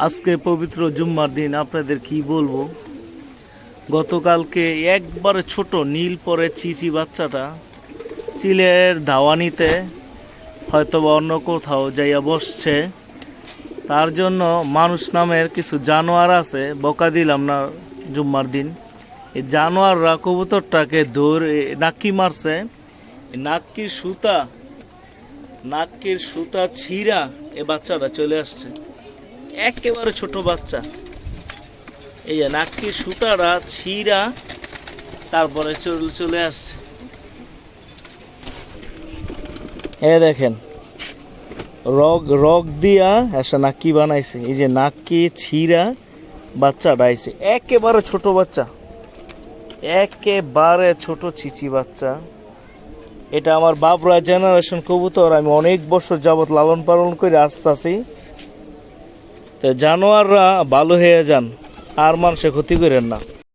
আজকে পবিত্র জুম্মার দিন আপনাদের কি বলবো। গতকালকে একবারে ছোট নীল পরে চিচি বাচ্চাটা চিলের ধাওয়ানিতে হয়তো বা অন্য কোথাও যাইয়া বসছে। তার জন্য মানুষ নামের কিছু জানোয়ার আছে, বকা দিলাম না জুম্মার দিন। এই জানোয়াররা কবুতরটাকে ধরে নাক্কি মারছে। নাক্কির সুতা ছিঁড়া এ বাচ্চাটা চলে আসছে। একেবারে ছোট বাচ্চা, এই যে নাক্কির সুতাটা ছিঁড়া তারপরে চলে আসছে। এ দেখেন রগ দিয়া একটা নাক্কি বানাইছে। এই যে নাক্কি ছিঁড়া বাচ্চাটা আইছে, একেবারে ছোট বাচ্চা, একেবারে ছোট চিচি বাচ্চা। এটা আমার বাবরা জেনারেশন কবুতর, আমি অনেক বছর যাবত লালন পালন করে আসতেছি। তো জানোয়াররা ভালো হয়ে যান, আর মানুষে ক্ষতি করেন না।